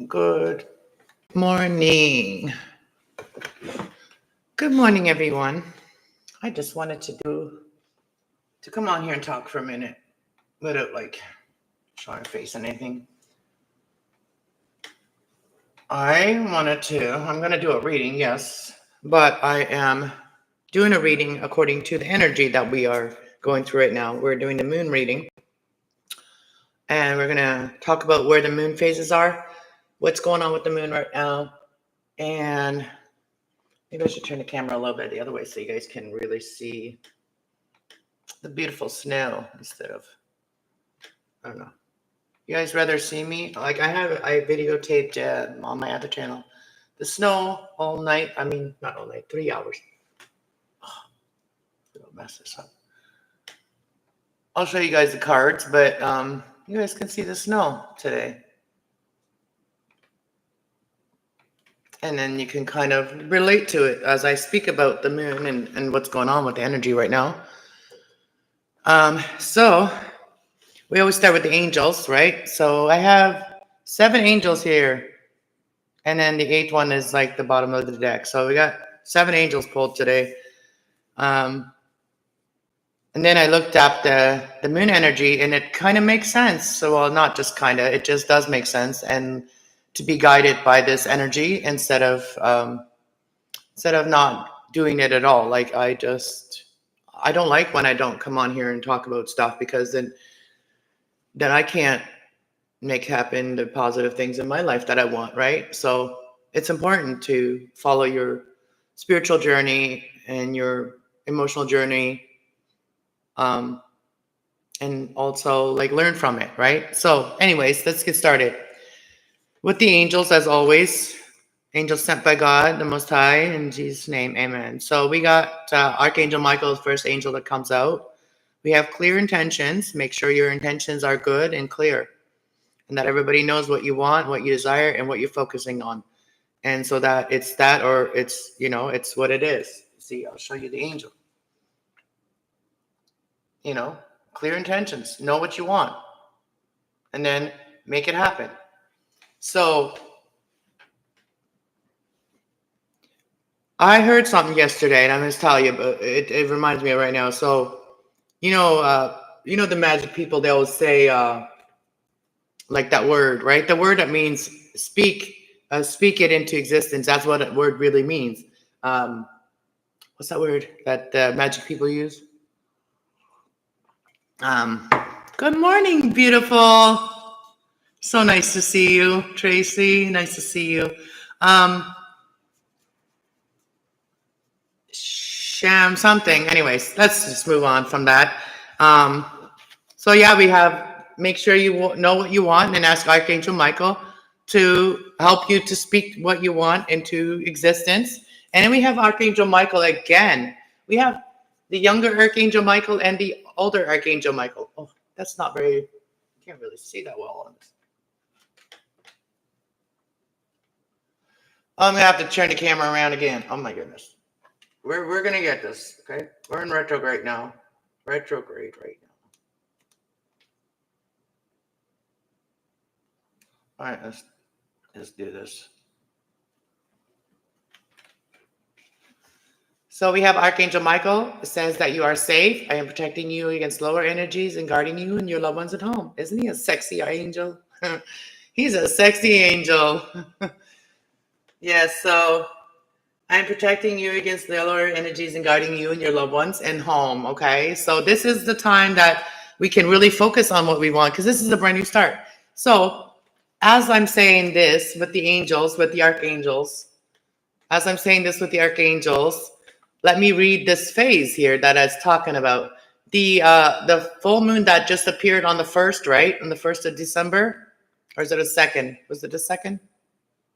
Good morning. Good morning, everyone. I just wanted to come on here and talk for a minute without showing face and anything. I'm going to do a reading, yes, but I am doing a reading according to the energy that we are going through right now. We're doing the moon reading, and we're going to talk about where the moon phases are, what's going on with the moon right now, and maybe I should turn the camera a little bit the other way so you guys can really see the beautiful snow instead of, I don't know. You guys rather see me? I videotaped on my other channel the snow all night. I mean, not all night, 3 hours. Oh, I'll mess this up. I'll show you guys the cards, but you guys can see the snow today. And then you can kind of relate to it as I speak about the moon and what's going on with the energy right now. So we always start with the angels, right? So I have 7 angels here. And then the 8th one is like the bottom of the deck. So we got 7 angels pulled today. And then I looked up the moon energy, and it kind of makes sense. So, well, not just kind of, it just does make sense. And to be guided by this energy instead of not doing it at all. Like I don't like when I don't come on here and talk about stuff, because then I can't make happen the positive things in my life that I want, right? So it's important to follow your spiritual journey and your emotional journey, and also learn from it, right? So anyways, let's get started with the angels. As always, angels sent by God the Most High, in Jesus' name, amen. So we got Archangel Michael, the first angel that comes out. We have clear intentions. Make sure your intentions are good and clear, and that everybody knows what you want, what you desire, and what you're focusing on. And so that it's that, or it's, it's what it is. See, I'll show you the angel. Clear intentions, know what you want, and then make it happen. So I heard something yesterday, and I'm going to tell you, but it reminds me of right now. So, the magic people, they always say, that word, right? The word that means speak it into existence. That's what that word really means. What's that word that magic people use? Good morning, beautiful. So nice to see you, Tracy. Nice to see you. Sham something. Anyways, let's just move on from that. So yeah, we have, make sure you know what you want and ask Archangel Michael to help you to speak what you want into existence. And then we have Archangel Michael again. We have the younger Archangel Michael and the older Archangel Michael. Oh, that's not very, you can't really see that well on this. I'm going to have to turn the camera around again. Oh my goodness. We're going to get this, okay? We're in retrograde now. Retrograde right now. All right, let's do this. So we have Archangel Michael. It says that you are safe. I am protecting you against lower energies and guarding you and your loved ones at home. Isn't he a sexy angel? He's a sexy angel. Yes, so I'm protecting you against the lower energies and guiding you and your loved ones and home, okay? So this is the time that we can really focus on what we want, because this is a brand new start. So as I'm saying this with the angels, with the archangels, let me read this phase here that it's talking about. The full moon that just appeared on the 1st, right? On the 1st of December? Or is it a 2nd? Was it the 2nd?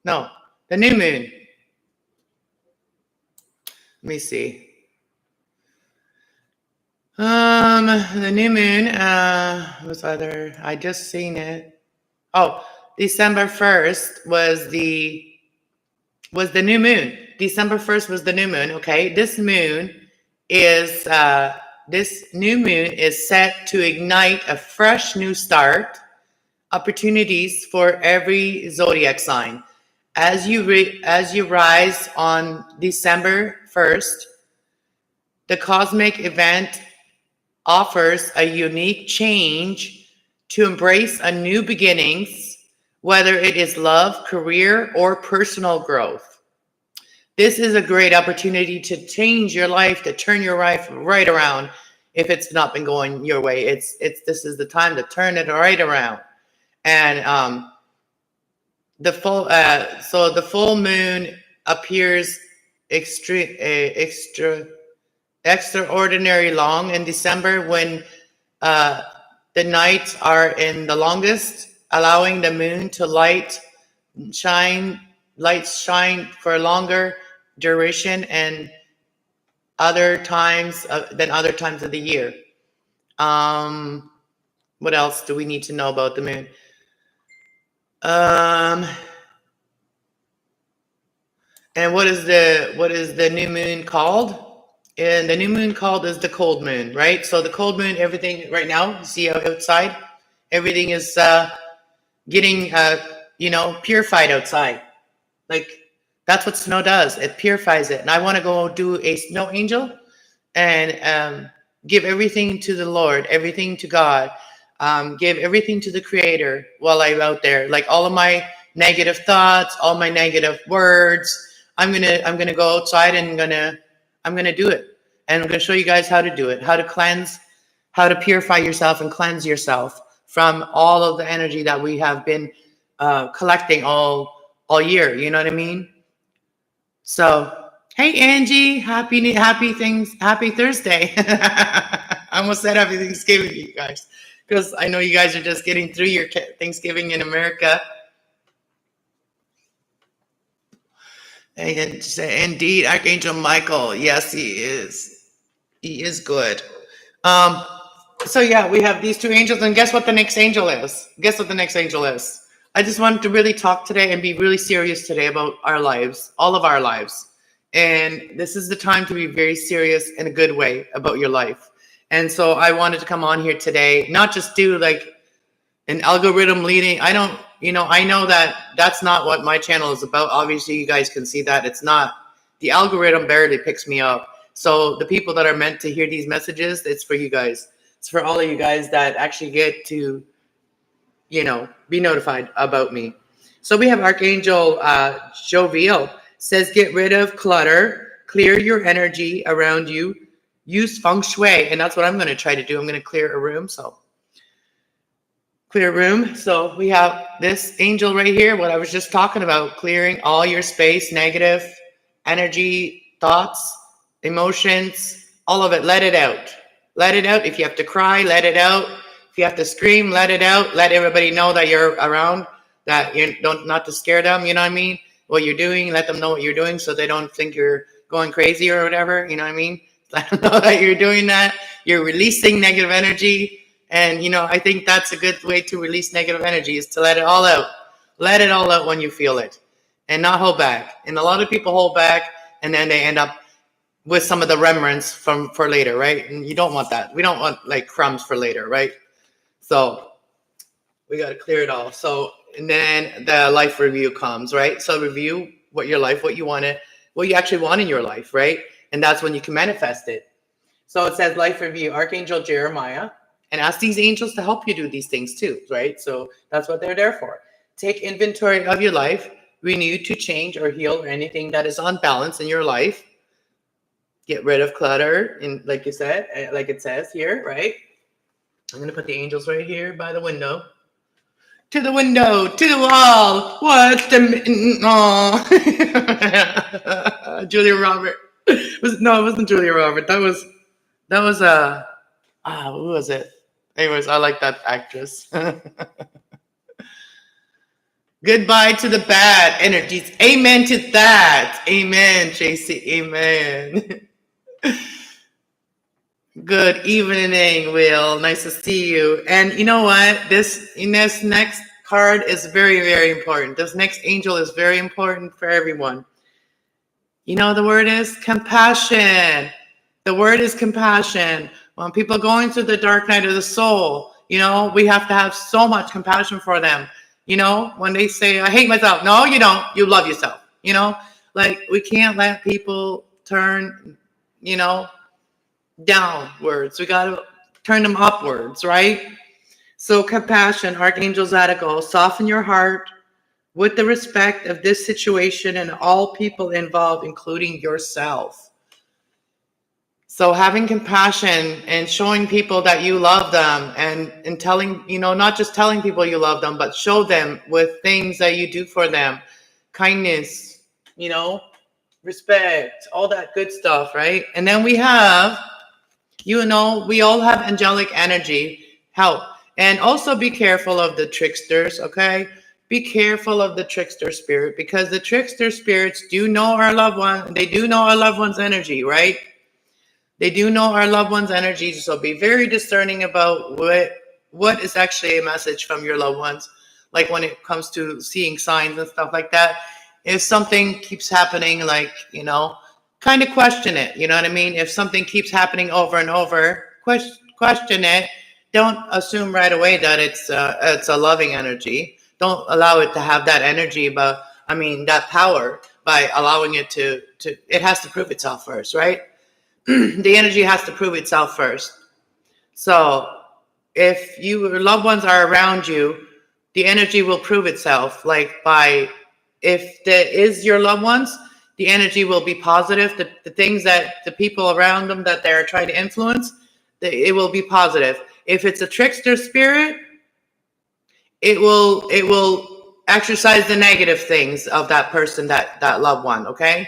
No, the new moon. Let me see. The new moon was either, I just seen it. Oh, December 1st was the new moon. December 1st was the new moon. Okay, this new moon is set to ignite a fresh new start. opportunities for every zodiac sign. As you rise on December 1st, the cosmic event offers a unique change to embrace a new beginnings, whether it is love, career, or personal growth. This is a great opportunity to change your life, to turn your life right around. If it's not been going your way, this is the time to turn it right around. And the full moon appears extraordinary long in December when the nights are in the longest, allowing the moon to shine for a longer duration and other times than other times of the year. What else do we need to know about the moon? And what is the new moon called? And the new moon called is the cold moon, right? So the cold moon, everything right now, you see outside, everything is getting purified outside. Like that's what snow does. It purifies it. And I want to go do a snow angel and give everything to the Lord, everything to God, give everything to the Creator while I'm out there. Like all of my negative thoughts, all my negative words. I'm gonna go outside and I'm gonna do it. And I'm gonna show you guys how to do it, how to cleanse, how to purify yourself and cleanse yourself from all of the energy that we have been collecting all year. You know what I mean? So, hey Angie, happy Thursday. I almost said happy Thanksgiving to you guys because I know you guys are just getting through your Thanksgiving in America. And indeed, Archangel Michael, yes, he is. He is good. So yeah, we have these two angels, and guess what the next angel is? Guess what the next angel is? I just wanted to really talk today and be really serious today about our lives, all of our lives. And this is the time to be very serious in a good way about your life. And so I wanted to come on here today, not just do like an algorithm leading. I know that that's not what my channel is about. Obviously, you guys can see that it's not. The algorithm barely picks me up. So the people that are meant to hear these messages, it's for you guys. It's for all of you guys that actually get to, be notified about me. So we have Archangel Jovial says, get rid of clutter, clear your energy around you, use feng shui. And that's what I'm going to try to do. I'm going to clear a room. So clear room. So we have this angel right here, what I was just talking about, clearing all your space, negative energy, thoughts, emotions, all of it. Let it out. Let it out. If you have to cry, let it out. If you have to scream, let it out. Let everybody know that you're around, that you don't, not to scare them, you know what I mean? What you're doing, let them know what you're doing so they don't think you're going crazy or whatever, you know what I mean? Let them know that you're doing that. You're releasing negative energy. And, I think that's a good way to release negative energy is to let it all out. Let it all out when you feel it and not hold back. And a lot of people hold back and then they end up with some of the remnants for later, right? And you don't want that. We don't want like crumbs for later, right? So we got to clear it all. So, and then the life review comes, right? So review what you actually want in your life, right? And that's when you can manifest it. So it says life review, Archangel Jeremiah. And ask these angels to help you do these things too, right? So that's what they're there for. Take inventory of your life, renew to change or heal anything that is unbalanced in your life. Get rid of clutter, like you said, like it says here, right? I'm going to put the angels right here by the window. To the window, to the wall. What's the... Oh. Julia Robert. No, it wasn't Julia Robert. That was who was it? Anyways, I like that actress. Goodbye to the bad energies. Amen to that. Amen, JC. Amen. Good evening, Will. Nice to see you. And you know what? This next card is very, very important. This next angel is very important for everyone. The word is compassion. The word is compassion. When people are going through the dark night of the soul, You know, we have to have so much compassion for them. You know, when they say, I hate myself. No, you don't. You love yourself. You know, like we can't let people turn, you know, downwards. We got to turn them upwards, right? So compassion, Archangel Zadok, soften your heart with the respect of this situation and all people involved, including yourself. So having compassion and showing people that you love them and telling, you know, not just telling people you love them, but show them with things that you do for them. Kindness, you know, respect, all that good stuff, right? And then we have, you know, we all have angelic energy, help. And also be careful of the tricksters, okay? Be careful of the trickster spirit, because the trickster spirits do know our loved one. They do know our loved one's energy, right? They do know our loved one's energy, so be very discerning about what is actually a message from your loved ones. Like when it comes to seeing signs and stuff like that. If something keeps happening, like, you know, kind of question it. You know what I mean? If something keeps happening over and over, question it. Don't assume right away that it's a loving energy. Don't allow it to have that energy, but I mean that power by allowing it to it has to prove itself first, right? The energy has to prove itself first. So if your loved ones are around you, the energy will prove itself. Like by, if there is your loved ones, the energy will be positive. The things that the people around them that they're trying to influence, it will be positive. If it's a trickster spirit, it will exercise the negative things of that person, that loved one. Okay.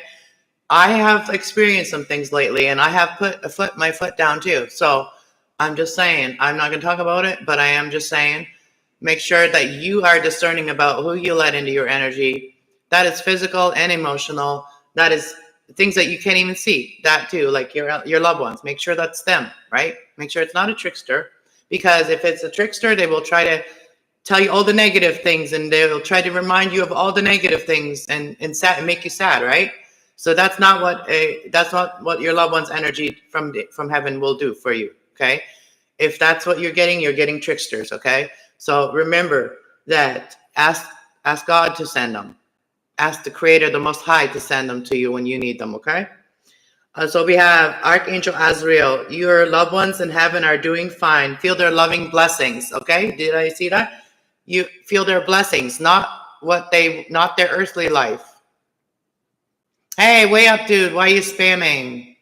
I have experienced some things lately, and I have put my foot down too. So I'm just saying, I'm not going to talk about it, but I am just saying, make sure that you are discerning about who you let into your energy. That is physical and emotional. That is things that you can't even see. That too, like your loved ones. Make sure that's them, right? Make sure it's not a trickster, because if it's a trickster, they will try to tell you all the negative things, and they will try to remind you of all the negative things and make you sad, right? So that's not what your loved one's energy from heaven will do for you. Okay, if that's what you're getting tricksters. Okay, so remember that. Ask God to send them. Ask the Creator, the Most High, to send them to you when you need them. Okay. So we have Archangel Azrael. Your loved ones in heaven are doing fine. Feel their loving blessings. Okay, did I see that? You feel their blessings, not their earthly life. Hey, way up, dude. Why are you spamming?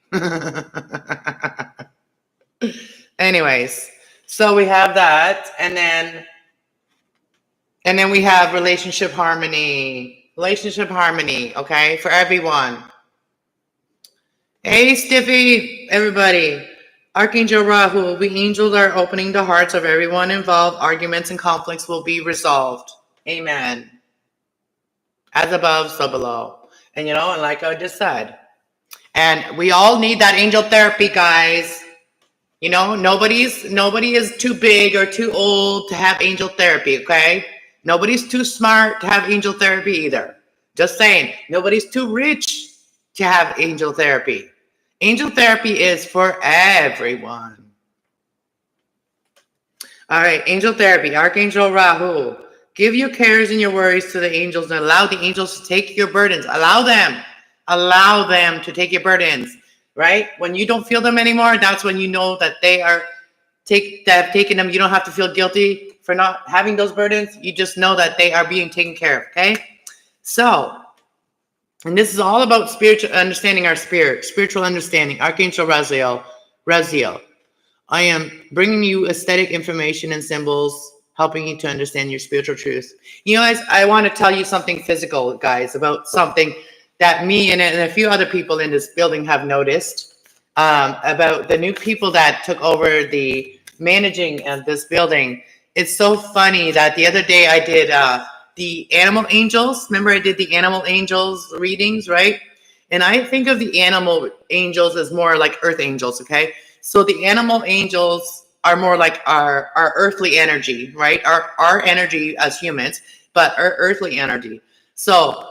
Anyways, so we have that, and then we have relationship harmony. Relationship harmony, okay, for everyone. Hey, Stiffy, everybody. Archangel Rahu, we angels are opening the hearts of everyone involved. Arguments and conflicts will be resolved. Amen. As above, so below. And you know, and like I just said, and we all need that angel therapy, guys. You know, nobody is too big or too old to have angel therapy, okay? Nobody's too smart to have angel therapy either. Just saying, nobody's too rich to have angel therapy. Angel therapy is for everyone. All right, angel therapy, Archangel Rahu. Give your cares and your worries to the angels and allow the angels to take your burdens. Allow them to take your burdens, right? When you don't feel them anymore, that's when you know that they have taken them. You don't have to feel guilty for not having those burdens. You just know that they are being taken care of, okay? So, and this is all about understanding our spiritual understanding. Archangel Raziel. I am bringing you aesthetic information and symbols, helping you to understand your spiritual truth. You know, guys, I want to tell you something physical, guys, about something that me and a few other people in this building have noticed about the new people that took over the managing of this building. It's so funny that the other day I did the animal angels. Remember, I did the animal angels readings, right? And I think of the animal angels as more like earth angels, okay? So the animal angels are more like our earthly energy, right? Our energy as humans, but our earthly energy. So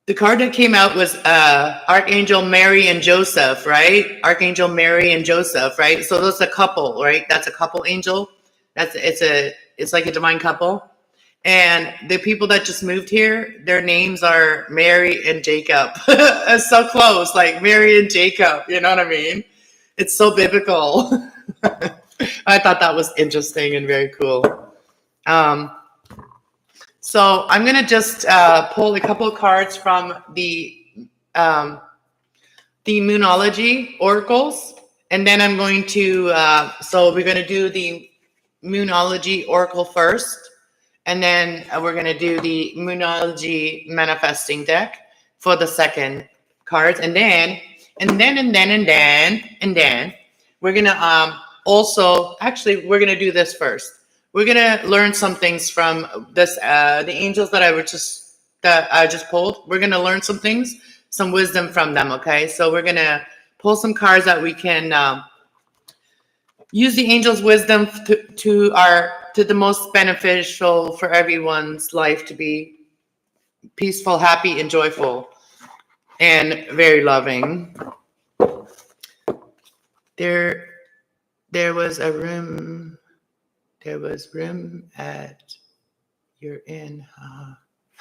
the card that came out was Archangel Mary and Joseph, right? Archangel Mary and Joseph, right? So that's a couple, right? That's a couple angel. It's like a divine couple. And the people that just moved here, their names are Mary and Jacob. It's so close, like Mary and Jacob. You know what I mean? It's so biblical. I thought that was interesting and very cool. So I'm going to just pull a couple of cards from the Moonology oracles. And then I'm going to, so we're going to do the Moonology oracle first. And then we're going to do the Moonology manifesting deck for the second cards. And then we're going to also, actually, we're going to do this first. We're going to learn some things from this, the angels that I just pulled. We're going to learn some things, some wisdom from them, okay? So we're going to pull some cards that we can use the angels' wisdom to the most beneficial for everyone's life to be peaceful, happy, and joyful, and very loving. There was room at your end.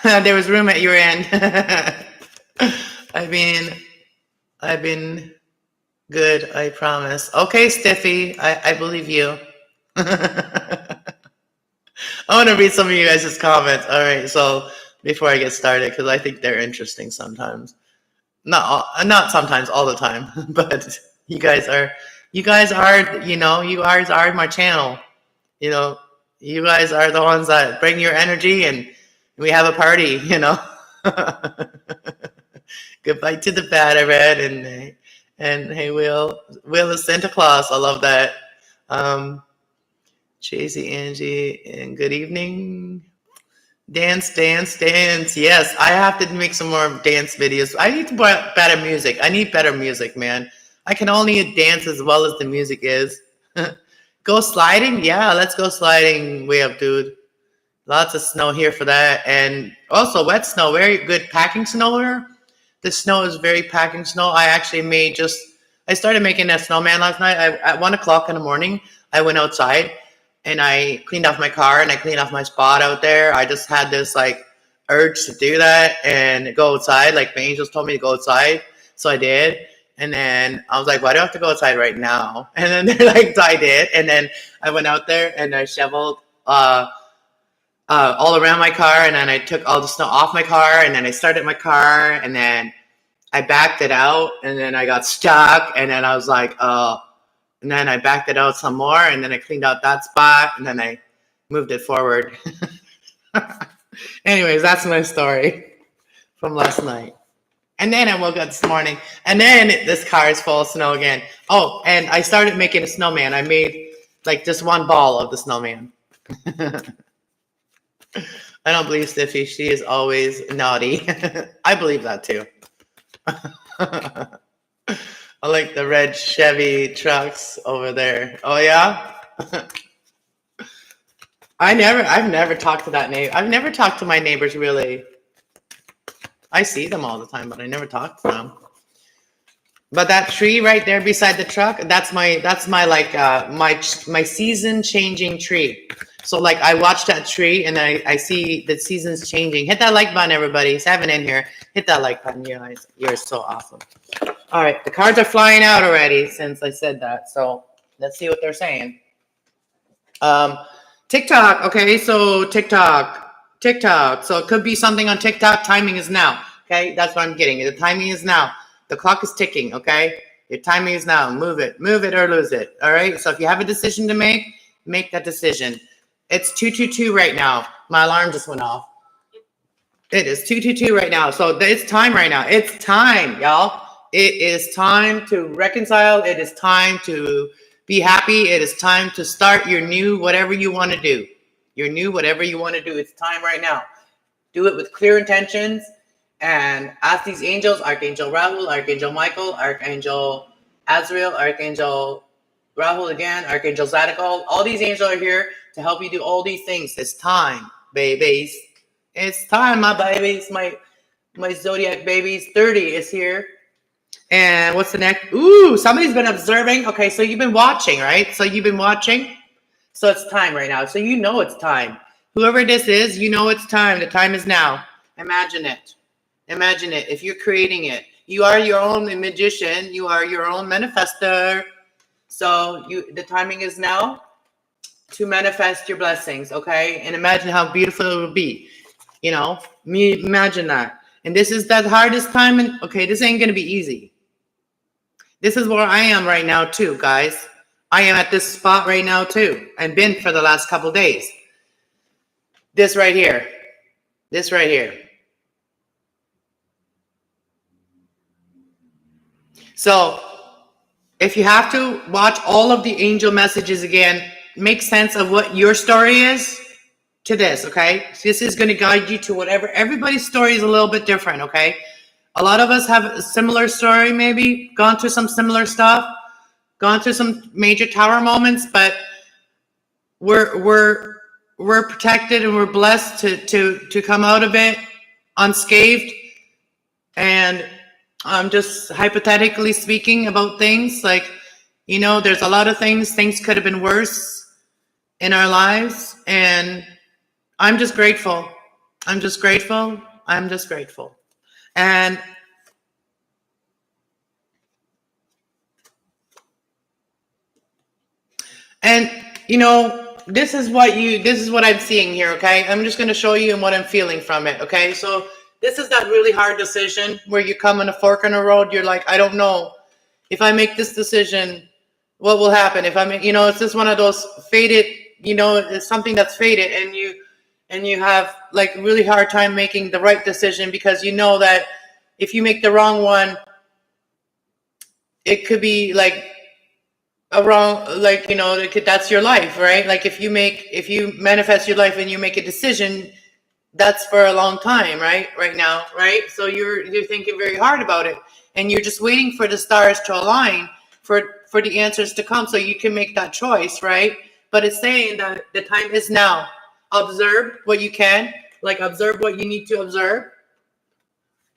There was room at your end. I've been good, I promise. Okay, Stiffy, I believe you. I want to read some of you guys' comments. All right, so before I get started, because I think they're interesting sometimes. Not sometimes, all the time. But you guys are, you guys are my channel. You know, you guys are the ones that bring your energy, and we have a party. You know. Goodbye to the bad, I read, and hey, Will is Santa Claus. I love that. Tracy, Angie, and good evening. Dance. Yes, I have to make some more dance videos. I need to buy better music. I need better music, man. I can only dance as well as the music is. Go sliding? Yeah, let's go sliding way up, dude. Lots of snow here for that. And also wet snow, very good packing snow here. The snow is very packing snow. I actually I started making a snowman last night. At 1 o'clock in the morning, I went outside and I cleaned off my car and I cleaned off my spot out there. I just had this like urge to do that and go outside. Like my angels told me to go outside. So I did. And then I was like, why do I have to go outside right now? And then they're like, I did. And then I went out there and I shoveled all around my car. And then I took all the snow off my car. And then I started my car. And then I backed it out. And then I got stuck. And then I was like, oh. And then I backed it out some more. And then I cleaned out that spot. And then I moved it forward. Anyways, that's my story from last night. And then I woke up this morning, and then this car is full of snow again. Oh, and I started making a snowman. I made like just one ball of the snowman. I don't believe Stiffy. She is always naughty. I believe that too. I like the red Chevy trucks over there. Oh yeah? I've never talked to that neighbor. I've never talked to my neighbors really. I see them all the time, but I never talk to them. But that tree right there beside the truck, that's my like my season changing tree. So like I watch that tree and I see the seasons changing. Hit that like button, everybody. 7 in here. Hit that like button, you guys. You're so awesome. All right, the cards are flying out already since I said that. So let's see what they're saying. TikTok. Okay, so TikTok. So it could be something on TikTok. Timing is now. Okay, that's what I'm getting. The timing is now. The clock is ticking. Okay, your timing is now. Move it or lose it. All right. So if you have a decision to make that decision. It's 222 right now. My alarm just went off. It is 222 right now. So it's time right now. It's time, y'all. It is time to reconcile. It is time to be happy. It is time to start your new whatever you want to do. It's time right now. Do it with clear intentions and ask these angels, Archangel Rahul, Archangel Michael, Archangel Azrael, Archangel Rahul again, Archangel Zadok. All these angels are here to help you do all these things. It's time, babies. It's time, my babies, my zodiac babies. 30 is here. And what's the next? Ooh, somebody's been observing. Okay, so you've been watching, right? So you've been watching. So it's time right now. So you know it's time. Whoever this is, you know it's time. The time is now. Imagine it. Imagine it. If you're creating it, you are your own magician. You are your own manifester. So the timing is now to manifest your blessings, okay? And imagine how beautiful it would be. You know, imagine that. And this is the hardest time. And okay, this ain't going to be easy. This is where I am right now too, guys. I am at this spot right now too. I've been for the last couple days. This right here. This right here. So if you have to watch all of the angel messages again, make sense of what your story is to this, okay? This is going to guide you to whatever. Everybody's story is a little bit different, okay? A lot of us have a similar story, maybe gone through some similar stuff, gone through some major tower moments, but we're protected and we're blessed to come out of it unscathed. And I'm just hypothetically speaking about things like, you know, there's a lot of things could have been worse in our lives, and I'm just grateful. I'm just grateful. I'm just grateful. And you know, this is what I'm seeing here, okay? I'm just going to show you and what I'm feeling from it, okay? So this is that really hard decision where you come in a fork in the road. You're like, I don't know if I make this decision, what will happen? If I make, you know, it's just one of those fated, you know, it's something that's fated, and you have like really hard time making the right decision because you know that if you make the wrong one, it could be like a wrong, like, you know, that's your life, right? Like if you manifest your life and you make a decision, that's for a long time, right now, right? So you're thinking very hard about it, and you're just waiting for the stars to align for the answers to come so you can make that choice, right? But it's saying that the time is now. Observe what you can, like observe what you need to observe.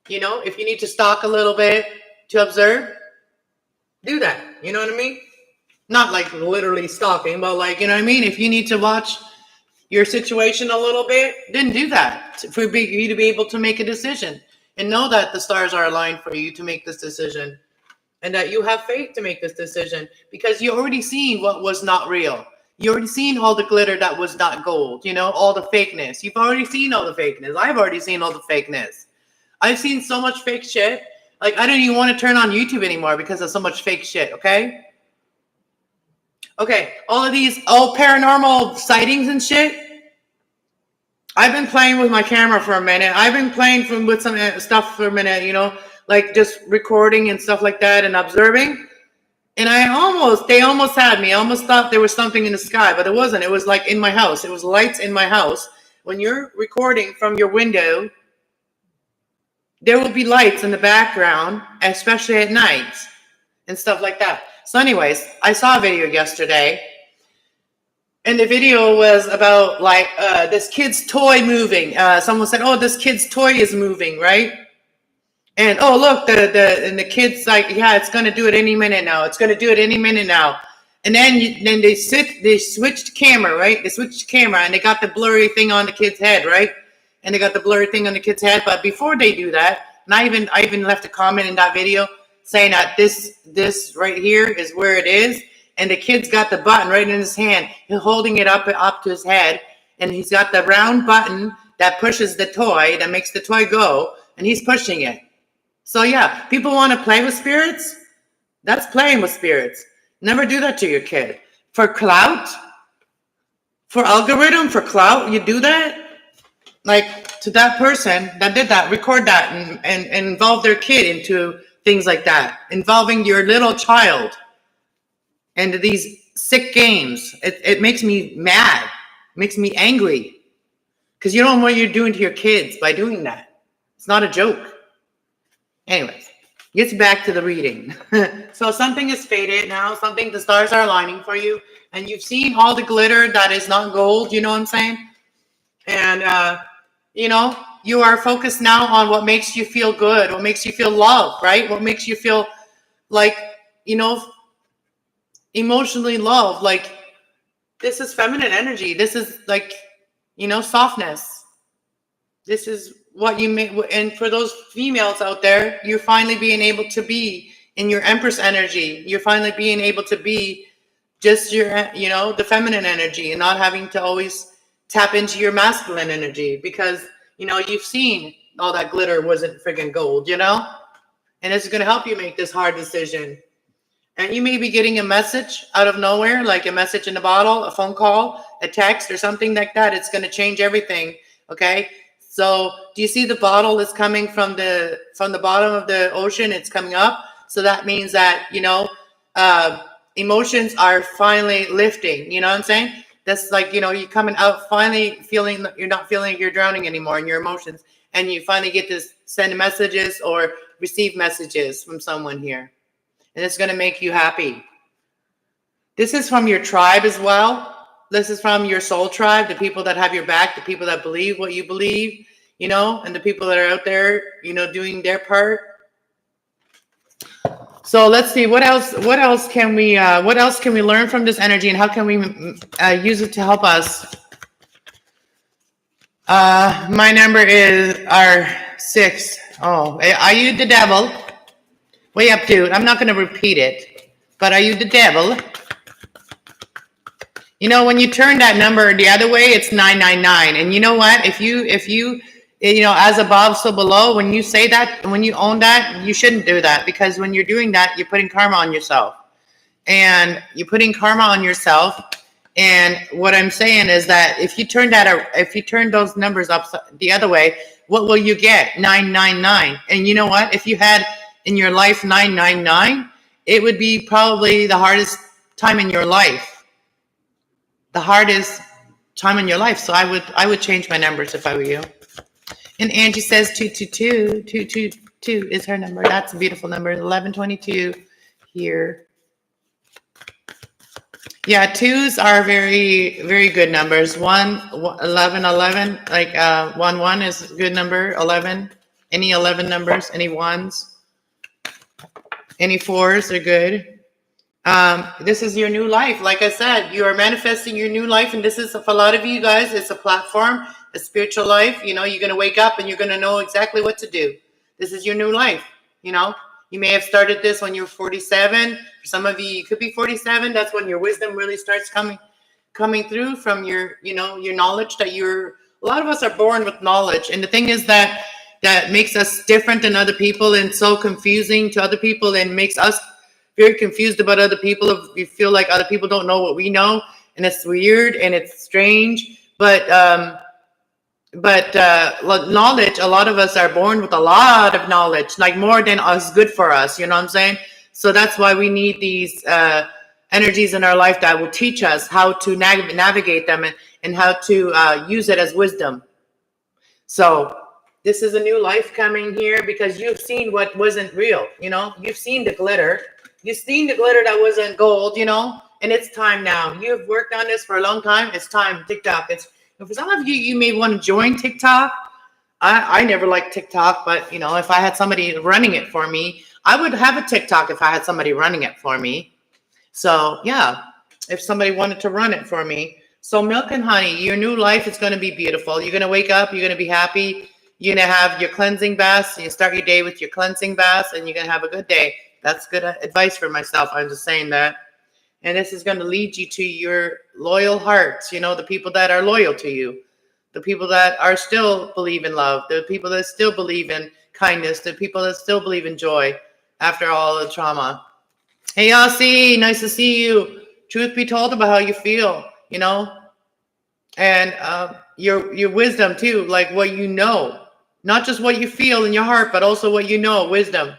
You know, if you need to stalk a little bit to observe, do that. You know what I mean? Not like literally stalking, but like, you know what I mean? If you need to watch your situation a little bit, then do that for you to be able to make a decision and know that the stars are aligned for you to make this decision and that you have faith to make this decision because you already seen what was not real. You already seen all the glitter that was not gold, you know, all the fakeness. You've already seen all the fakeness. I've already seen all the fakeness. I've seen so much fake shit. Like, I don't even want to turn on YouTube anymore because of so much fake shit, okay? Okay, all of these paranormal sightings and shit. I've been playing with my camera for a minute. I've been playing with some stuff for a minute, you know, like just recording and stuff like that and observing. And they almost had me. I almost thought there was something in the sky, but it wasn't. It was like in my house. It was lights in my house. When you're recording from your window, there will be lights in the background, especially at night and stuff like that. So anyways, I saw a video yesterday, and the video was about like this kid's toy moving. Someone said, "Oh, this kid's toy is moving, right?" And oh, look, the kid's like, "Yeah, it's gonna do it any minute now. It's gonna do it any minute now." And then they switched camera, right? They switched camera, and they got the blurry thing on the kid's head, right? And they got the blurry thing on the kid's head. But before they do that, and I even left a comment in that video saying that this right here is where it is, and the kid's got the button right in his hand. He's holding it up to his head, and he's got the round button that pushes the toy, that makes the toy go, and he's pushing it. So yeah, people want to play with spirits. That's playing with spirits. Never do that to your kid. For clout, for algorithm, for clout, you do that? Like, to that person that did that, record that and involve their kid into things like that, involving your little child into these sick games. It makes me mad, it makes me angry, because you don't know what you're doing to your kids by doing that. It's not a joke. Anyways, gets back to the reading. So something is faded now, something, the stars are aligning for you, and you've seen all the glitter that is not gold, you know what I'm saying? And, you know, you are focused now on what makes you feel good, what makes you feel loved, right? What makes you feel like, you know, emotionally loved. Like, This is feminine energy. This is like, softness. This is what you make. And for those females out there, you're finally being able to be in your Empress energy. You're finally being able to be just your, the feminine energy, and not having to always tap into your masculine energy, because, you've seen all that glitter wasn't friggin' gold, and it's going to help you make this hard decision. And you may be getting a message out of nowhere, like a message in a bottle, a phone call, a text, or something like that. It's going to change everything. Okay. So do you see the bottle is coming from the bottom of the ocean? It's coming up. So that means that, emotions are finally lifting. You know what I'm saying? That's like, you're coming out, finally feeling, you're not feeling like you're drowning anymore in your emotions. And you finally get to send messages or receive messages from someone here. And it's going to make you happy. This is from your tribe as well. This is from your soul tribe, the people that have your back, the people that believe what you believe, and the people that are out there, doing their part. So let's see, what else can we learn from this energy, and how can we use it to help us? My number is R6. Oh, are you the devil? Way up, dude. I'm not going to repeat it, but are you the devil? When you turn that number the other way, it's 999. And you know what? If you as above, so below, when you say that, when you own that, you shouldn't do that, because when you're doing that, you're putting karma on yourself. And you're putting karma on yourself. And what I'm saying is that if you turn those numbers up the other way, what will you get? 999. And you know what? If you had in your life 999, it would be probably the hardest time in your life. The hardest time in your life. So I would change my numbers if I were you. And Angie says 222. 222 is her number. That's a beautiful number. 1122 here. Yeah, twos are very, very good numbers. 11, like 1 is a good number. 11, any 11 numbers, any ones, any fours are good. This is your new life. Like I said, you are manifesting your new life, and this is, for a lot of you guys, it's a platform, a spiritual life. You're going to wake up and you're going to know exactly what to do. This is your new life. You may have started this when you're 47. For some of you, you could be 47. That's when your wisdom really starts coming through from your knowledge that a lot of us are born with knowledge. And the thing is that makes us different than other people, and so confusing to other people, and makes us very confused about other people. If we feel like other people don't know what we know, and it's weird and it's strange, but knowledge, a lot of us are born with a lot of knowledge, like more than us good for us. You know what I'm saying? So that's why we need these energies in our life that will teach us how to navigate them, and how to use it as wisdom. So this is a new life coming here, because you've seen what wasn't real. You've seen the glitter. You've seen the glitter that wasn't gold, and it's time now. You've worked on this for a long time. It's time. TikTok. For some of you, you may want to join TikTok. I never liked TikTok, but if I had somebody running it for me, I would have a TikTok if I had somebody running it for me. So yeah, if somebody wanted to run it for me. So milk and honey, your new life is going to be beautiful. You're going to wake up. You're going to be happy. You're going to have your cleansing baths. You start your day with your cleansing baths, and you're going to have a good day. That's good advice for myself. I'm just saying that. And this is going to lead you to your loyal hearts, the people that are loyal to you, the people that are still believe in love, the people that still believe in kindness, the people that still believe in joy after all the trauma. Hey, Aussie, nice to see you. Truth be told about how you feel, and your wisdom too, like what you know, not just what you feel in your heart, but also what you know, wisdom.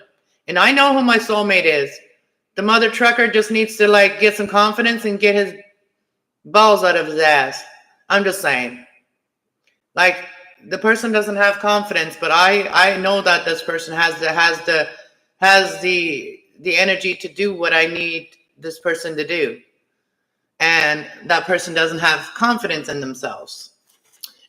And I know who my soulmate is. The mother trucker just needs to get some confidence and get his balls out of his ass. I'm just saying. The person doesn't have confidence, but I know that this person has the energy to do what I need this person to do. And that person doesn't have confidence in themselves.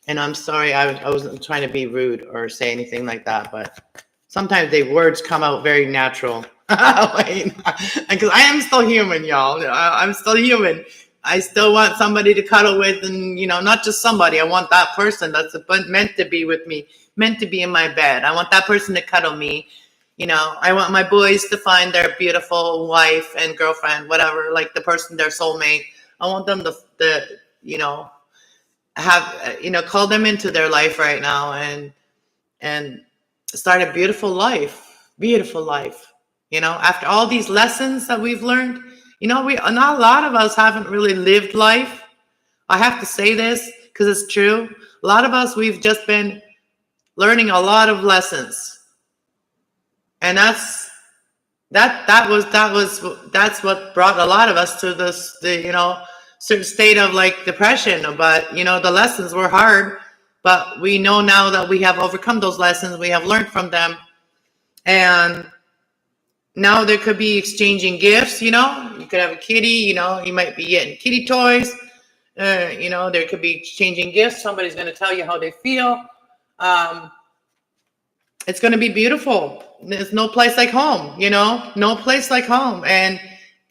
And I'm sorry, I wasn't trying to be rude or say anything like that, but sometimes the words come out very natural. Because I am still human, y'all. I'm still human. I still want somebody to cuddle with, and, you know, not just somebody. I want that person that's meant to be with me, meant to be in my bed. I want that person to cuddle me. You know, I want my boys to find their beautiful wife and girlfriend, whatever, like the person, their soulmate. I want them to you know, have, you know, call them into their life right now and start a beautiful life, you know, after all these lessons that we've learned. You know, not a lot of us haven't really lived life. I have to say this because it's true. A lot of us, we've just been learning a lot of lessons. And that's what brought a lot of us to the you know, certain state of like depression. But, you know, the lessons were hard, but we know now that we have overcome those lessons. We have learned from them. And now there could be exchanging gifts, you know. You could have a kitty, you know, you might be getting kitty toys. You know, there could be exchanging gifts. Somebody's going to tell you how they feel. It's going to be beautiful. There's no place like home, you know, no place like home. And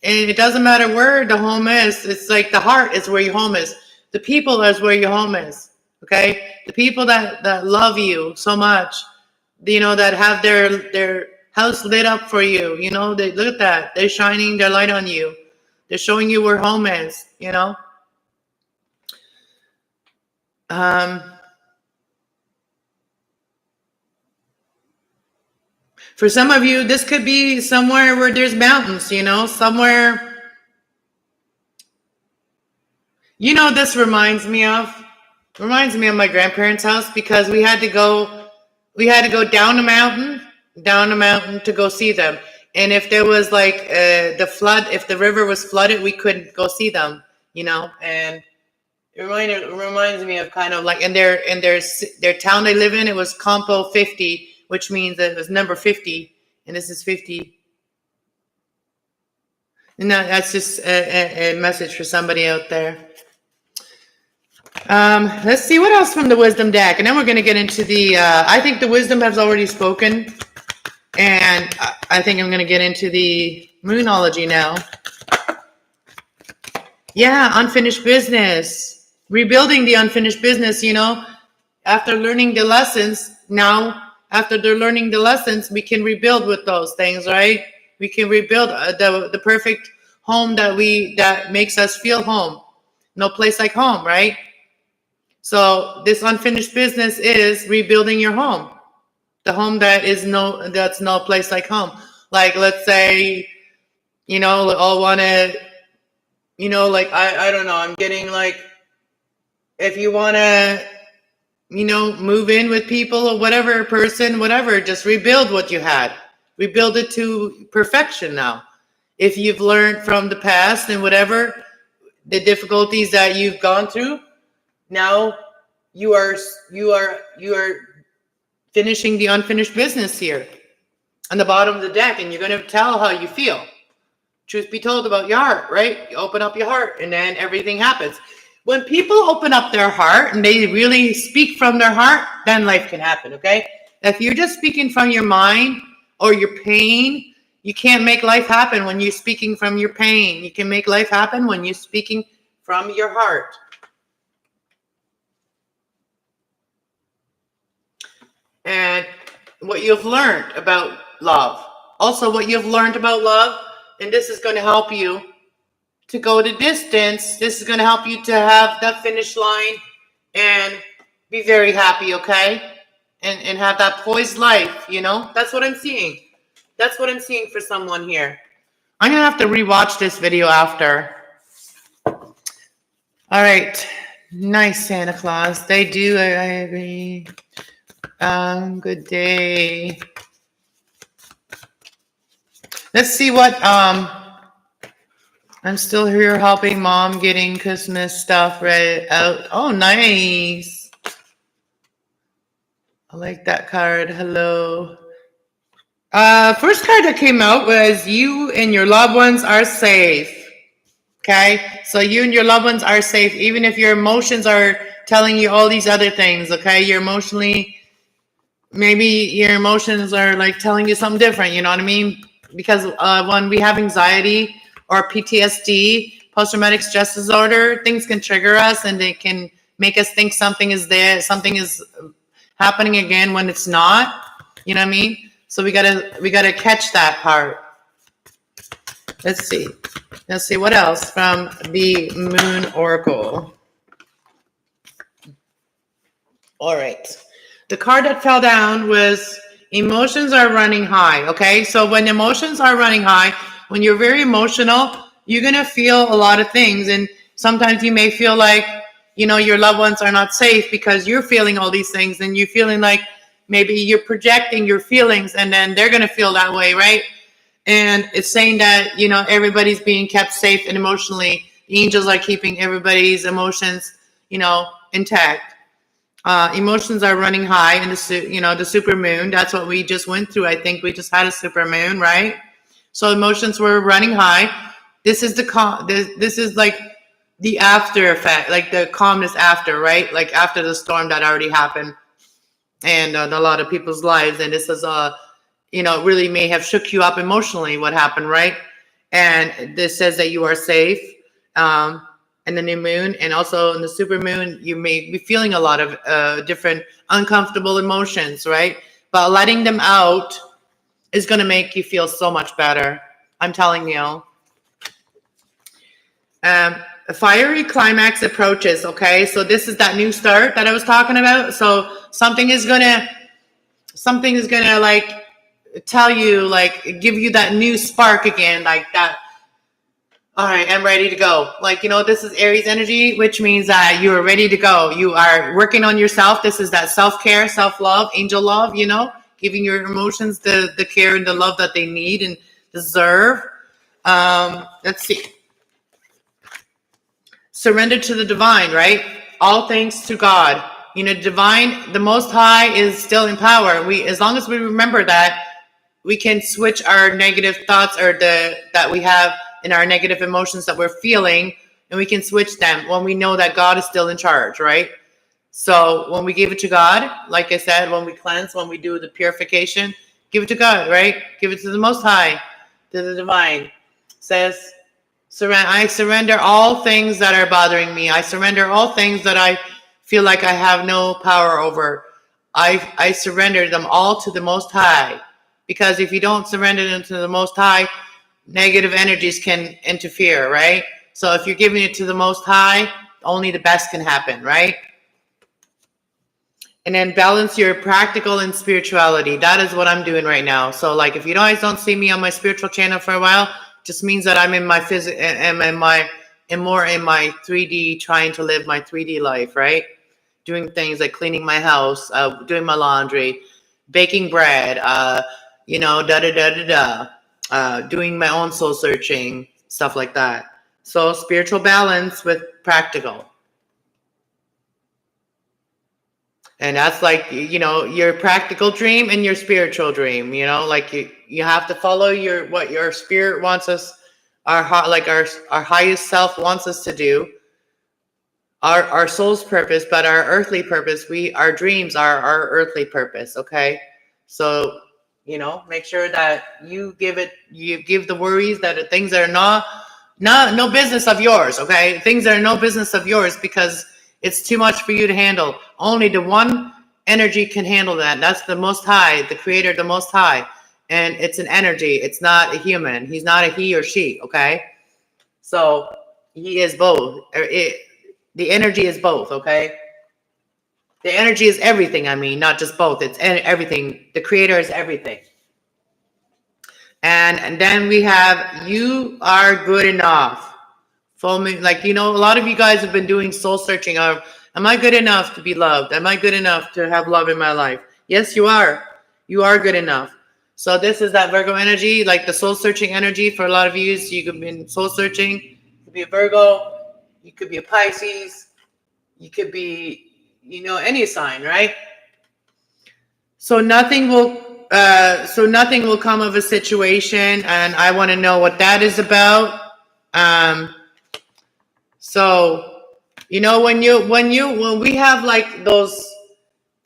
it doesn't matter where the home is. It's like the heart is where your home is. The people is where your home is. Okay. The people that love you so much, you know, that have their house lit up for you. You know, they look at that. They're shining their light on you. They're showing you where home is, you know. For some of you, this could be somewhere where there's mountains, you know, somewhere. You know, this reminds me of my grandparents' house, because we had to go down a mountain to go see them. And if there was like if the river was flooded, we couldn't go see them, you know. And it reminds me of kind of like, and their town they live in, it was Campo 50, which means that it was number 50, and this is 50. And that's just a message for somebody out there. Let's see what else from the wisdom deck, and then we're going to get into the I think the wisdom has already spoken, and I think I'm going to get into the moonology now. Yeah, unfinished business, rebuilding the unfinished business. You know, after learning the lessons, we can rebuild with those things, right? We can rebuild the perfect home that makes us feel home. No place like home, right? So this unfinished business is rebuilding your home. The home that's no place like home. Like, let's say, you know, I'll want to, you know, like, I don't know, I'm getting like, if you want to, you know, move in with people or whatever, just rebuild what you had. Rebuild it to perfection now. If you've learned from the past and whatever, the difficulties that you've gone through, now you are finishing the unfinished business here on the bottom of the deck, and you're going to tell how you feel. Truth be told about your heart, right? You open up your heart, and then everything happens. When people open up their heart and they really speak from their heart, then life can happen, okay? If you're just speaking from your mind or your pain, you can't make life happen when you're speaking from your pain. You can make life happen when you're speaking from your heart. And what you've learned about love. Also, what you've learned about love, and this is going to help you to go the distance. This is going to help you to have that finish line and be very happy, okay? And have that poised life, you know? That's what I'm seeing. That's what I'm seeing for someone here. I'm going to have to rewatch this video after. All right. Nice, Santa Claus. They do, I agree. Good day. Let's see what, I'm still here helping Mom getting Christmas stuff ready out. Oh, nice. I like that card. Hello. First card that came out was you and your loved ones are safe. Okay? So you and your loved ones are safe, even if your emotions are telling you all these other things, okay? Maybe your emotions are like telling you something different, you know what I mean? Because when we have anxiety or PTSD, post-traumatic stress disorder, things can trigger us and they can make us think something is there, something is happening again when it's not. You know what I mean? So we gotta catch that part. Let's see what else from the Moon Oracle. All right. The card that fell down was emotions are running high. Okay. So when emotions are running high, when you're very emotional, you're going to feel a lot of things. And sometimes you may feel like, your loved ones are not safe because you're feeling all these things and you're feeling like maybe you're projecting your feelings and then they're going to feel that way. Right. And it's saying that, everybody's being kept safe and emotionally. The angels are keeping everybody's emotions, intact. Emotions are running high in the super moon. That's what we just went through. I think we just had a super moon, right? So emotions were running high. This is this is like the after effect, like the calmness after, right? Like after the storm that already happened and a lot of people's lives. And this is, really may have shook you up emotionally what happened, right? And this says that you are safe. And the new moon and also in the super moon, you may be feeling a lot of different uncomfortable emotions, right? But letting them out is going to make you feel so much better. I'm telling you. A fiery climax approaches. Okay. So this is that new start that I was talking about. So something is going to like tell you, like give you that new spark again, like that. All right, I'm ready to go. Like, this is Aries energy, which means that you are ready to go. You are working on yourself. This is that self-care, self-love, angel love, giving your emotions the care and the love that they need and deserve. Let's see. Surrender to the divine, right? All thanks to God. Divine, the Most High is still in power. As long as we remember that, we can switch our negative thoughts or that we have in our negative emotions that we're feeling, and we can switch them when we know that God is still in charge, right? So when we give it to God, like I said, when we cleanse, when we do the purification, give it to God, right? Give it to the Most High, to the divine. It says, I surrender all things that are bothering me. I surrender all things that I feel like I have no power over. I surrender them all to the Most High. Because if you don't surrender them to the Most High, negative energies can interfere, right? So if you're giving it to the Most High, only the best can happen, right? And then balance your practical and spirituality. That is what I'm doing right now. So like if you guys don't see me on my spiritual channel for a while, just means that I'm in my and more in my 3D, trying to live my 3D life, right? Doing things like cleaning my house, doing my laundry, baking bread, doing my own soul searching, stuff like that. So spiritual balance with practical. And that's like, your practical dream and your spiritual dream, like you have to follow what your spirit wants us, our highest self wants us to do, our soul's purpose, but our earthly purpose, our dreams are our earthly purpose. Okay. So, make sure that you give the worries that things that are no business of yours. Okay. Things that are no business of yours because it's too much for you to handle. Only the one energy can handle that. That's the Most High, the Creator, the Most High. And it's an energy. It's not a human. He's not a he or she. Okay. So he is both. The energy is both. Okay. The energy is everything. I mean, not just both. It's everything. The Creator is everything. And then we have, you are good enough. Full moon, like, a lot of you guys have been doing soul searching of, am I good enough to be loved? Am I good enough to have love in my life? Yes, you are. You are good enough. So this is that Virgo energy, like the soul searching energy for a lot of you. So you could be soul searching. You could be a Virgo. You could be a Pisces. You could be, any sign, right? So nothing will come of a situation, and I want to know what that is about. So, when we have like those,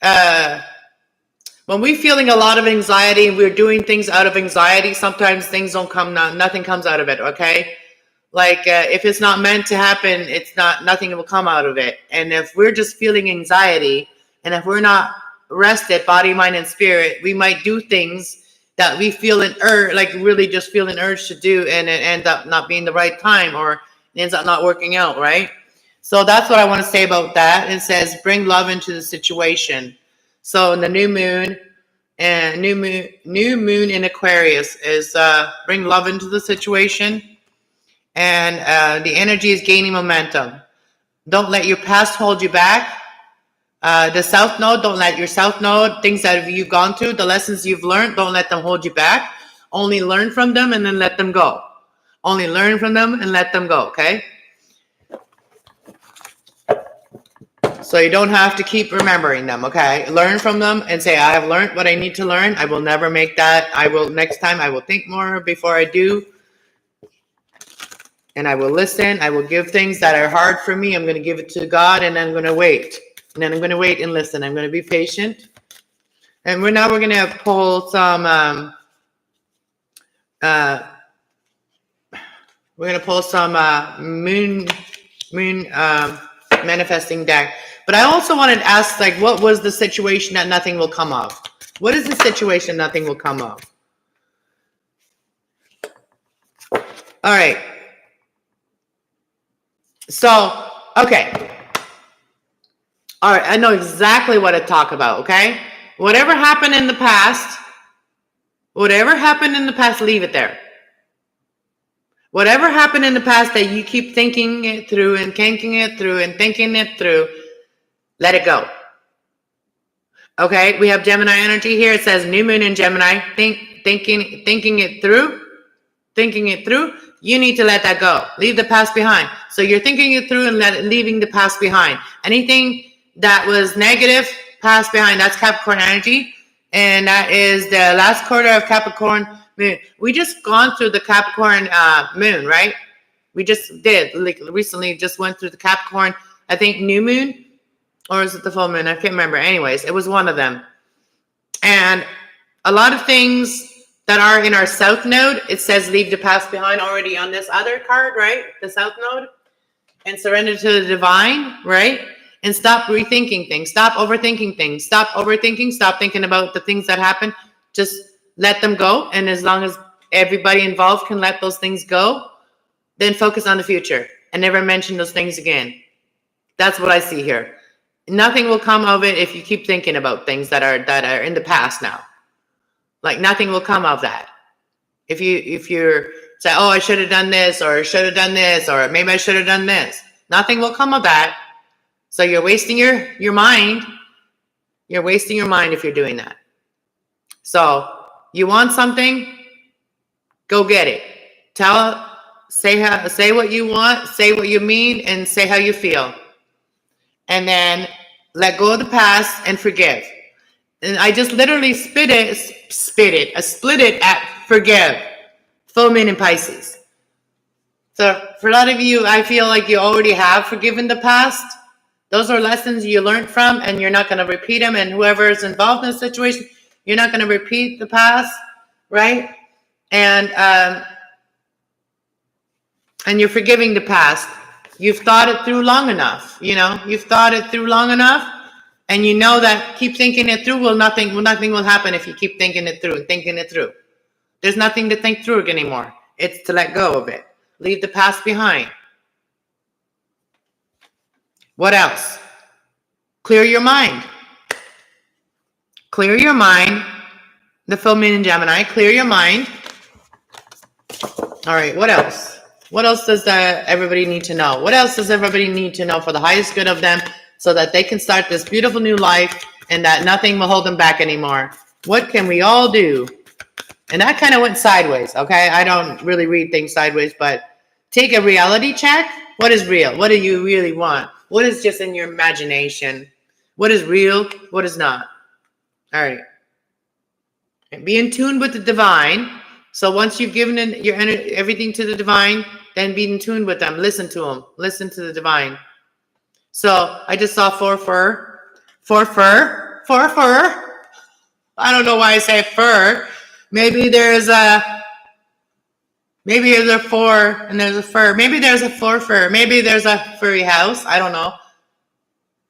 when we're feeling a lot of anxiety and we're doing things out of anxiety, sometimes things don't come, nothing comes out of it. Okay. Like if it's not meant to happen, nothing will come out of it. And if we're just feeling anxiety, and if we're not rested, body, mind, and spirit, we might do things that we feel an urge, like really just feel an urge to do, and it ends up not being the right time, or it ends up not working out, right? So that's what I want to say about that. It says bring love into the situation. So in the new moon in Aquarius is bring love into the situation, and the energy is gaining momentum. Don't let your past hold you back. The South Node, don't let your South Node, things that you've gone through, the lessons you've learned, don't let them hold you back. Only learn from them and then let them go. Only learn from them and let them go, okay? So you don't have to keep remembering them, okay? Learn from them and say, I have learned what I need to learn. I will never make that. Next time I will think more before I do. And I will listen. I will give things that are hard for me. I'm going to give it to God, and I'm going to wait. And then I'm going to wait and listen. I'm going to be patient. And we're going to pull some, moon manifesting deck. But I also wanted to ask, like, what was the situation that nothing will come of? What is the situation nothing will come of? All right. So, okay. All right, I know exactly what to talk about, okay? Whatever happened in the past, leave it there. Whatever happened in the past that you keep thinking it through and thinking it through, let it go. Okay, we have Gemini energy here. It says new moon in Gemini. Thinking it through. You need to let that go. Leave the past behind. So you're thinking it through and leaving the past behind. Anything that was negative, past behind. That's Capricorn energy. And that is the last quarter of Capricorn moon. We just gone through the Capricorn moon, right? We just did. Like recently just went through the Capricorn, I think, new moon. Or is it the full moon? I can't remember. Anyways, it was one of them. And a lot of things that are in our South Node, it says leave the past behind already on this other card, right? The South Node. And surrender to the divine, right? And stop rethinking things. Stop overthinking things. Stop overthinking. Stop thinking about the things that happen. Just let them go. And as long as everybody involved can let those things go, then focus on the future and never mention those things again. That's what I see here. Nothing will come of it if you keep thinking about things that are in the past now. Like nothing will come of that. If you're say, oh, I should have done this, or I should have done this, or maybe I should have done this. Nothing will come of that. So you're wasting your mind. You're wasting your mind if you're doing that. So you want something, go get it. Say what you want, say what you mean, and say how you feel. And then let go of the past and forgive. And I just literally split it at forgive. Full moon in Pisces. So for a lot of you, I feel like you already have forgiven the past. Those are lessons you learned from, and you're not going to repeat them. And whoever is involved in the situation, you're not going to repeat the past, right? And you're forgiving the past. You've thought it through long enough. You've thought it through long enough, and you know that keep thinking it through. Nothing will happen if you keep thinking it through and thinking it through. There's nothing to think through anymore. It's to let go of it. Leave the past behind. What else? Clear your mind. Clear your mind. The full moon in Gemini. Clear your mind. All right, what else? What else does everybody need to know? What else does everybody need to know for the highest good of them so that they can start this beautiful new life and that nothing will hold them back anymore? What can we all do? And that kind of went sideways, okay? I don't really read things sideways, but take a reality check. What is real? What do you really want? What is just in your imagination? What is real? What is not? All right. And be in tune with the divine. So once you've given your everything to the divine, then be in tune with them. Listen to them. Listen to the divine. So I just saw four fur. I don't know why I say fur. Maybe there's Maybe there's a four and there's a fur. Maybe there's a four fur. Maybe there's a furry house. I don't know.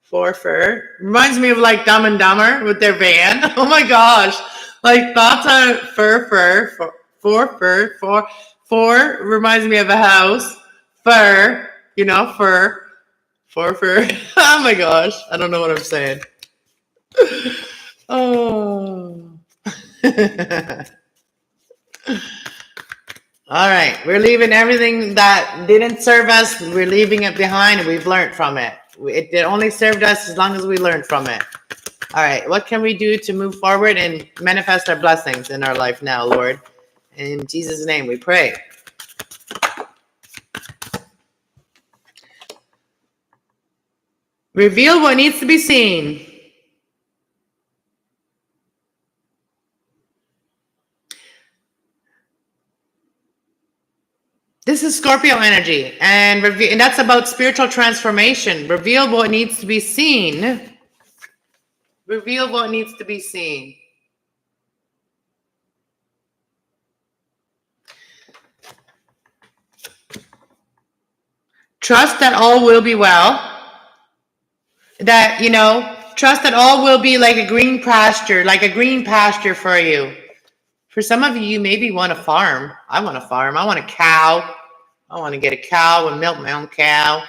Four fur. Reminds me of like Dumb and Dumber with their van. Oh my gosh. Like thoughts on four reminds me of a house. Fur, fur. Four fur. Oh my gosh. I don't know what I'm saying. Oh. All right, we're leaving everything that didn't serve us. We're leaving it behind, and we've learned from it. It only served us as long as we learned from it. All right, what can we do to move forward and manifest our blessings in our life now, Lord? In Jesus' name we pray. Reveal what needs to be seen. This is Scorpio energy, and that's about spiritual transformation. Reveal what needs to be seen. Reveal what needs to be seen. Trust that all will be well. That, trust that all will be like a green pasture for you. For some of you, you maybe want a farm. I want a farm. I want a cow. I want to get a cow and milk my own cow.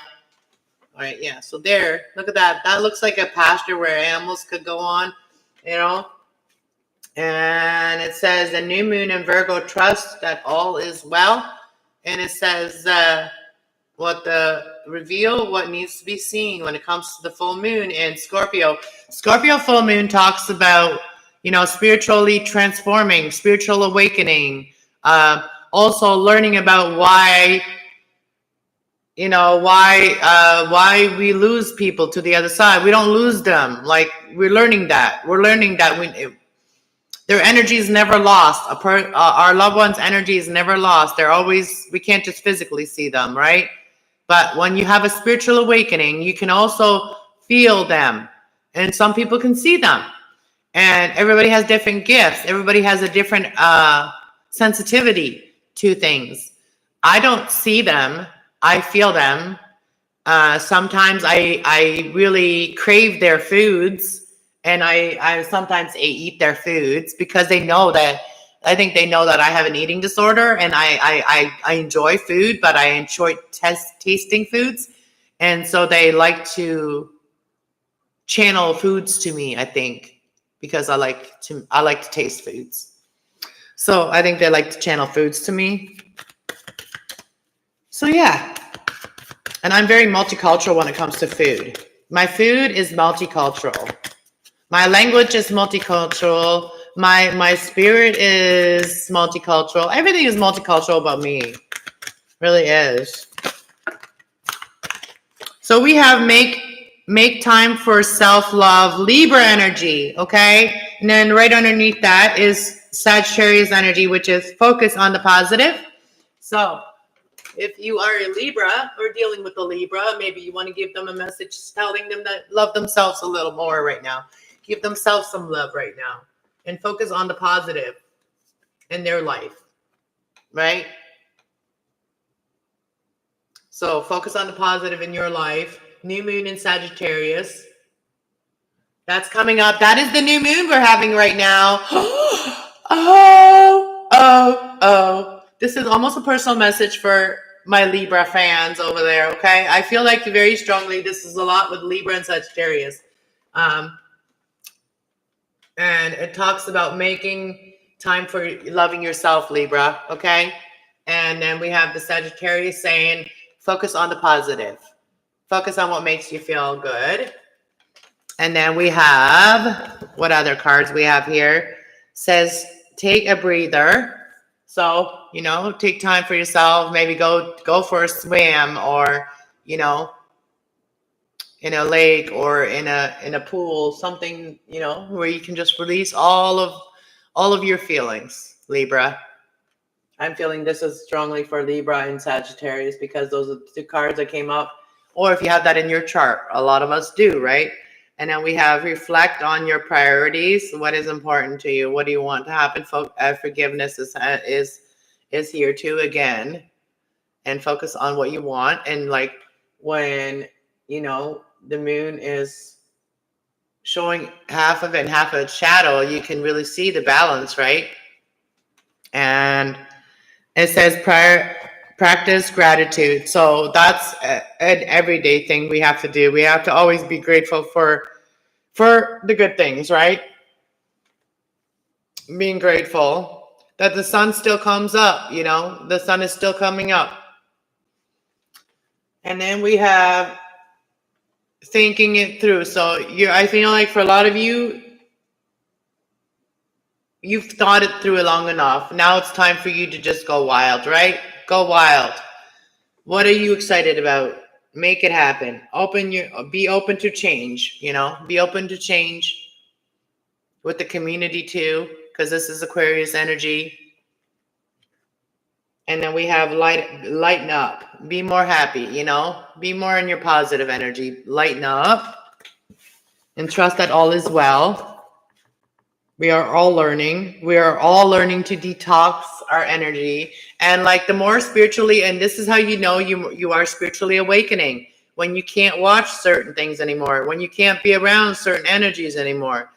All right, yeah. So there, look at that. That looks like a pasture where animals could go on, And it says the new moon in Virgo, trust that all is well. And it says reveal what needs to be seen when it comes to the full moon in Scorpio. Scorpio full moon talks about spiritually transforming, spiritual awakening, also learning about why we lose people to the other side. We don't lose them. Like, we're learning that their energy is never lost. Our loved ones' energy is never lost. They're always, we can't just physically see them, right? But when you have a spiritual awakening, you can also feel them, and some people can see them. And everybody has different gifts. Everybody has a different sensitivity to things. I don't see them. I feel them. Sometimes I really crave their foods, and I sometimes eat their foods because they know that. I think they know that I have an eating disorder, and I enjoy food, but I enjoy tasting foods, and so they like to channel foods to me, I think, because I like to taste foods. So I think they like to channel foods to me. So yeah. And I'm very multicultural when it comes to food. My food is multicultural. My language is multicultural. My spirit is multicultural. Everything is multicultural about me. It really is. So we have make time for self-love, Libra energy, okay? And then right underneath that is Sagittarius energy, which is focus on the positive. So if you are a Libra or dealing with a Libra, maybe you want to give them a message telling them that love themselves a little more right now. Give themselves some love right now and focus on the positive in their life, right? So focus on the positive in your life. New moon in Sagittarius. That's coming up. That is the new moon we're having right now. Oh. This is almost a personal message for my Libra fans over there, okay? I feel like very strongly this is a lot with Libra and Sagittarius. And it talks about making time for loving yourself, Libra, okay? And then we have the Sagittarius saying, focus on the positive. Focus on what makes you feel good. And then we have, what other cards we have here? Says, take a breather. So, take time for yourself. Maybe go for a swim, or, in a lake or in a pool, something, where you can just release all of your feelings, Libra. I'm feeling this is strongly for Libra and Sagittarius because those are the two cards that came up. Or if you have that in your chart, a lot of us do, right? And then we have reflect on your priorities. What is important to you? What do you want to happen? Forgiveness is is here too again, and focus on what you want. And like when, you know, the moon is showing half of it and half of its shadow, you can really see the balance, right? And it says practice gratitude. So that's an everyday thing we have to do. We have to always be grateful for the good things, right? Being grateful that the sun still comes up, you know, the sun is still coming up. And then we have thinking it through. So I feel like for a lot of you, you've thought it through long enough. Now it's time for you to just go wild, right? Go wild. What are you excited about? Make it happen. Be open to change, you know, be open to change with the community too, because this is Aquarius energy. And then we have lighten up, be more happy, you know, be more in your positive energy, lighten up and trust that all is well. We are all learning. We are all learning to detox our energy. And like the more spiritually, and this is how you know you are spiritually awakening, when you can't watch certain things anymore, when you can't be around certain energies anymore,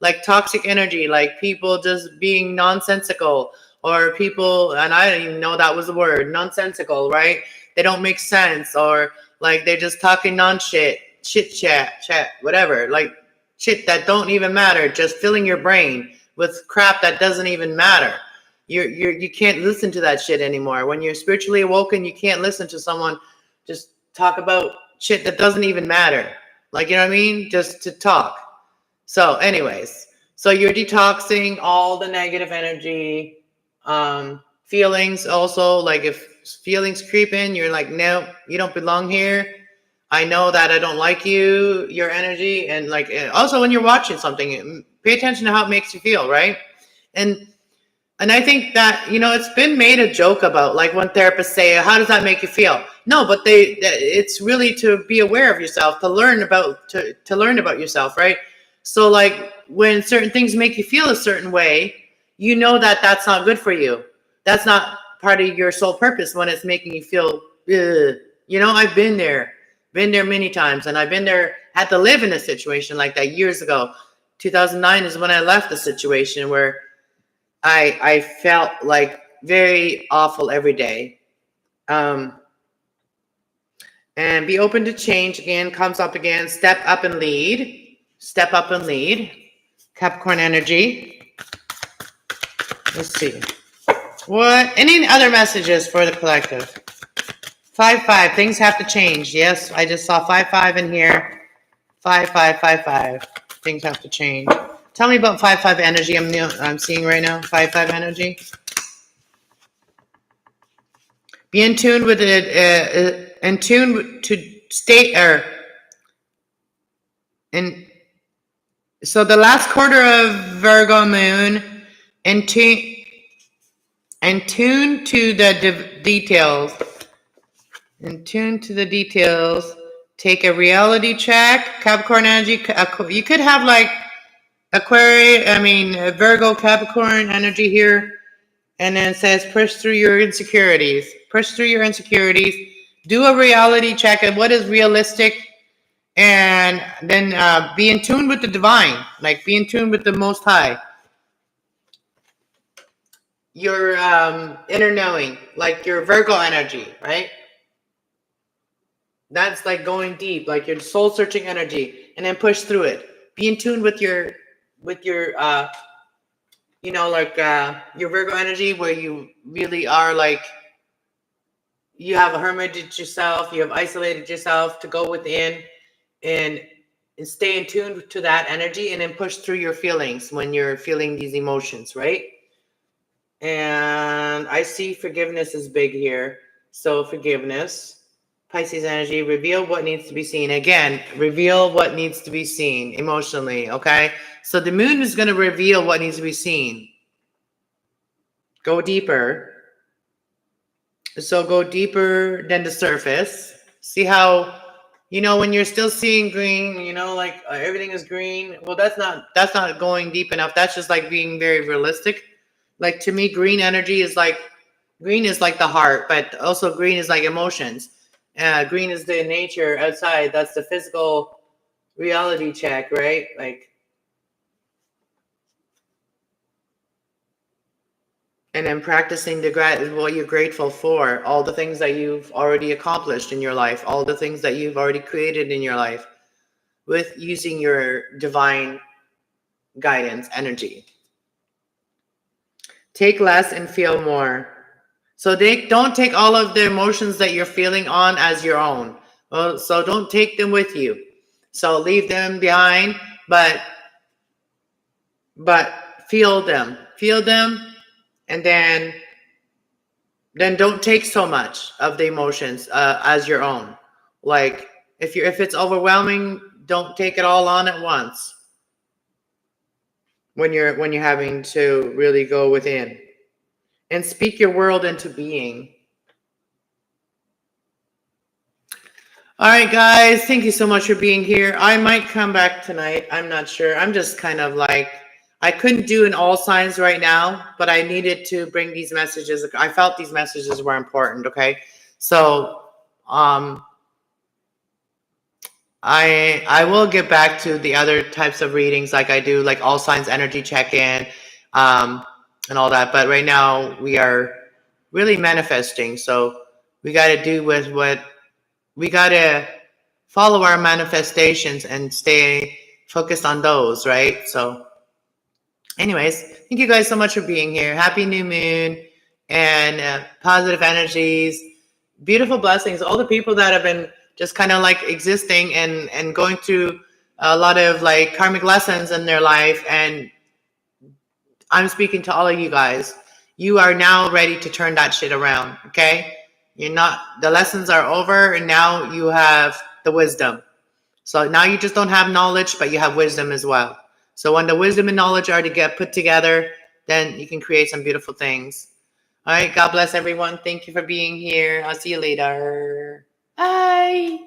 like toxic energy, like people just being nonsensical, or people, and I didn't even know that was a word, nonsensical, right? They don't make sense, or like they're just talking chit chat, whatever, like shit that don't even matter, just filling your brain with crap that doesn't even matter. You can't listen to that shit anymore. When you're spiritually awoken, you can't listen to someone just talk about shit that doesn't even matter. Like, you know what I mean? Just to talk. So anyways, so you're detoxing all the negative energy, feelings also. Like if feelings creep in, you're like, no, you don't belong here. I know that I don't like you, your energy. And like, also when you're watching something, pay attention to how it makes you feel, right? And I think that, you know, it's been made a joke about, like when therapists say, how does that make you feel? No, but it's really to be aware of yourself, to learn about yourself, right? So like when certain things make you feel a certain way, you know that that's not good for you. That's not part of your soul purpose when it's making you feel, ugh. You know, I've been there many times, and I've been there, had to live in a situation like that years ago. 2009 is when I left the situation where I felt like very awful every day. And be open to change again, comes up again. Step up and lead. Step up and lead. Capricorn energy. Let's see. What? Any other messages for the collective? 5-5. Things have to change. Yes, I just saw 5-5 in here. 5-5. Things have to change. Tell me about 5-5 energy. I'm seeing right now. 5-5 energy. Be in tune with it. In tune to state and so the last quarter of Virgo moon. In tune to the details. In tune to the details. Take a reality check. Capricorn energy. You could have like Virgo, Capricorn energy here. And then it says, push through your insecurities. Push through your insecurities. Do a reality check of what is realistic. And then be in tune with the divine. Like, be in tune with the Most High. Your inner knowing. Like your Virgo energy, right? That's like going deep. Like your soul-searching energy. And then push through it. Be in tune with your you know, like your Virgo energy, where you really are like, you have hermited yourself, you have isolated yourself to go within and stay in tune to that energy, and then push through your feelings when you're feeling these emotions, right? And I see forgiveness is big here. So forgiveness. Pisces energy, reveal what needs to be seen. Again, reveal what needs to be seen emotionally, okay? So the moon is going to reveal what needs to be seen. Go deeper. So go deeper than the surface. See how, you know, when you're still seeing green, you know, like everything is green. Well, that's not going deep enough. That's just like being very realistic. Like to me, green energy is like Green is like the heart, but also green is like emotions. Green is the nature outside. That's the physical reality check, right? Like, and then practicing what you're grateful for, all the things that you've already accomplished in your life, all the things that you've already created in your life with using your divine guidance energy. Take less and feel more. So they don't take all of the emotions that you're feeling on as your own. Well, so don't take them with you. So leave them behind, but feel them. Feel them, and then don't take so much of the emotions as your own. Like if it's overwhelming, don't take it all on at once. When you're having to really go within and speak your world into being. All right, guys, thank you so much for being here. I might come back tonight. I'm not sure. I'm just kind of like, I couldn't do an all signs right now, but I needed to bring these messages. I felt these messages were important, okay? So I will get back to the other types of readings like I do, like all signs energy check-in and all that. But right now we are really manifesting. So we got to do with what we got to follow our manifestations and stay focused on those, right? So anyways, thank you guys so much for being here. Happy new moon and positive energies, beautiful blessings. All the people that have been just kind of like existing and going through a lot of like karmic lessons in their life. And I'm speaking to all of you guys. You are now ready to turn that shit around, okay? The lessons are over, and now you have the wisdom. So now you just don't have knowledge, but you have wisdom as well. So when the wisdom and knowledge are to get put together, then you can create some beautiful things. All right. God bless everyone. Thank you for being here. I'll see you later. Bye.